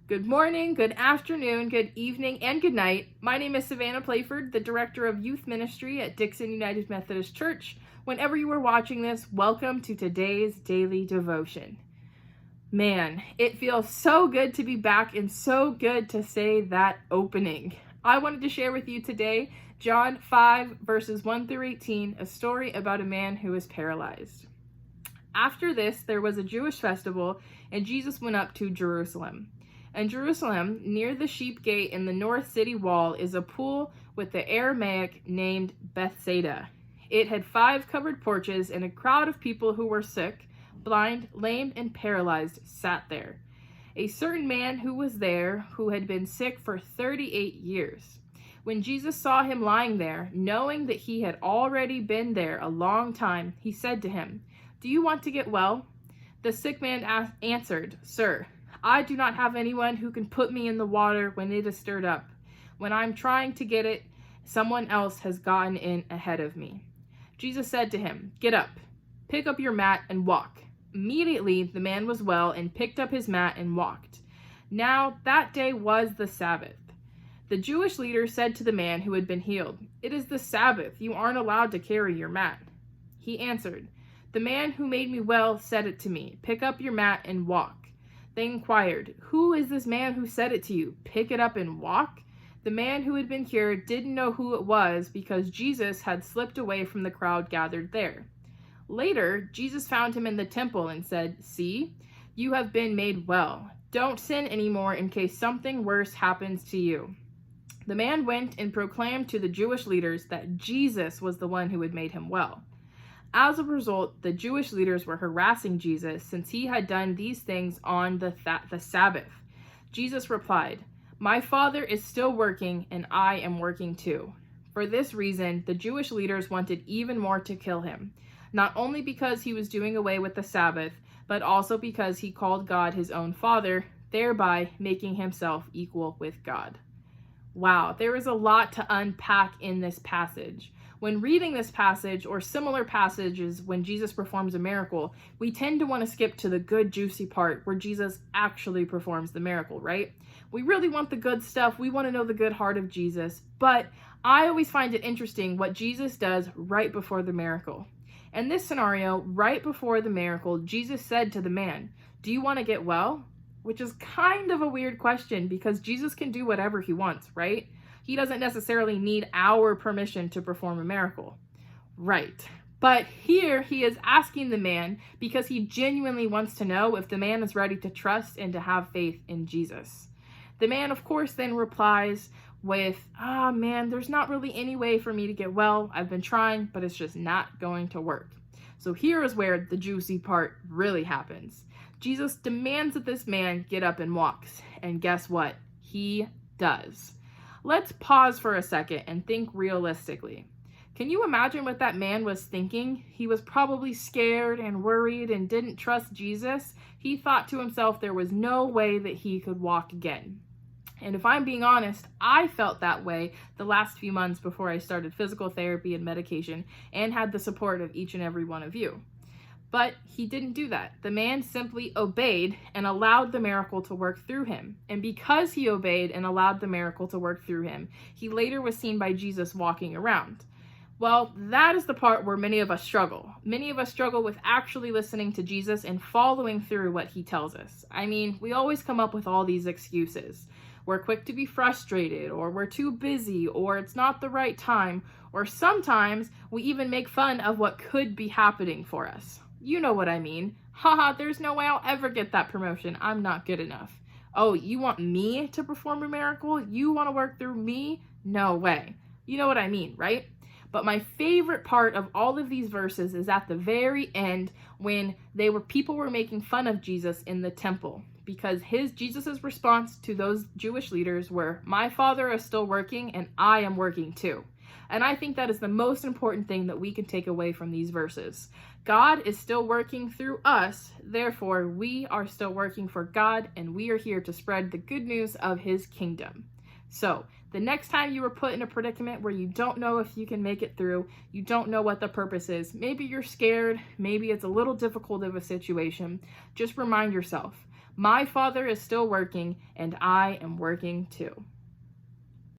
Good morning, good afternoon, good evening, and good night. My name is Savannah Playford, the Director of Youth Ministry at Dixon United Methodist Church. Whenever you are watching this, welcome to today's daily devotion. Man, it feels so good to be back and so good to say that opening. I wanted to share with you today John 5, verses 1 through 18, a story about a man who was paralyzed. After this, there was a Jewish festival, and Jesus went up to Jerusalem. In Jerusalem, near the sheep gate in the north city wall, is a pool with the Aramaic named Bethsaida. It had 5 covered porches, and a crowd of people who were sick, blind, lame, and paralyzed sat there. A certain man who was there, who had been sick for 38 years. When Jesus saw him lying there, knowing that he had already been there a long time, he said to him, "Do you want to get well?" The sick man answered, "Sir, I do not have anyone who can put me in the water when it is stirred up. When I'm trying to get it, someone else has gotten in ahead of me." Jesus said to him, "Get up, pick up your mat and walk." Immediately the man was well and picked up his mat and walked. Now that day was the Sabbath. The Jewish leader said to the man who had been healed, "It is the Sabbath. You aren't allowed to carry your mat." He answered, "The man who made me well said it to me, 'Pick up your mat and walk.'" They inquired, "Who is this man who said it to you, 'Pick it up and walk'?" The man who had been cured didn't know who it was because Jesus had slipped away from the crowd gathered there. Later, Jesus found him in the temple and said, "See, you have been made well. Don't sin anymore in case something worse happens to you." The man went and proclaimed to the Jewish leaders that Jesus was the one who had made him well. As a result, the Jewish leaders were harassing Jesus since he had done these things on the Sabbath. Jesus replied, "My Father is still working, and I am working too." For this reason, the Jewish leaders wanted even more to kill him, not only because he was doing away with the Sabbath, but also because he called God his own Father, thereby making himself equal with God. Wow, there is a lot to unpack in this passage. When reading this passage or similar passages when Jesus performs a miracle, we tend to want to skip to the good juicy part where Jesus actually performs the miracle, right? We really want the good stuff. We want to know the good heart of Jesus, but I always find it interesting what Jesus does right before the miracle. In this scenario, right before the miracle, Jesus said to the man, "Do you want to get well?" Which is kind of a weird question because Jesus can do whatever he wants, right? He doesn't necessarily need our permission to perform a miracle. Right. But here he is asking the man because he genuinely wants to know if the man is ready to trust and to have faith in Jesus. The man, of course, then replies with, man, there's not really any way for me to get well. I've been trying, but it's just not going to work." So here is where the juicy part really happens. Jesus demands that this man get up and walks. And guess what? He does. Let's pause for a second and think realistically. Can you imagine what that man was thinking? He was probably scared and worried and didn't trust Jesus. He thought to himself there was no way that he could walk again. And if I'm being honest, I felt that way the last few months before I started physical therapy and medication and had the support of each and every one of you. But he didn't do that. The man simply obeyed and allowed the miracle to work through him. And because he obeyed and allowed the miracle to work through him, he later was seen by Jesus walking around. Well, that is the part where many of us struggle. Many of us struggle with actually listening to Jesus and following through what he tells us. I mean, we always come up with all these excuses. We're quick to be frustrated, or we're too busy, or it's not the right time, or sometimes we even make fun of what could be happening for us. You know what I mean. Haha, there's no way I'll ever get that promotion. I'm not good enough. Oh, you want me to perform a miracle? You want to work through me? No way. You know what I mean, right? But my favorite part of all of these verses is at the very end when people were making fun of Jesus in the temple, because Jesus's response to those Jewish leaders were, "My Father is still working and I am working too." And I think that is the most important thing that we can take away from these verses. God is still working through us, therefore we are still working for God, and we are here to spread the good news of his kingdom. So, the next time you are put in a predicament where you don't know if you can make it through, you don't know what the purpose is, maybe you're scared, maybe it's a little difficult of a situation, just remind yourself, My Father is still working, and I am working too.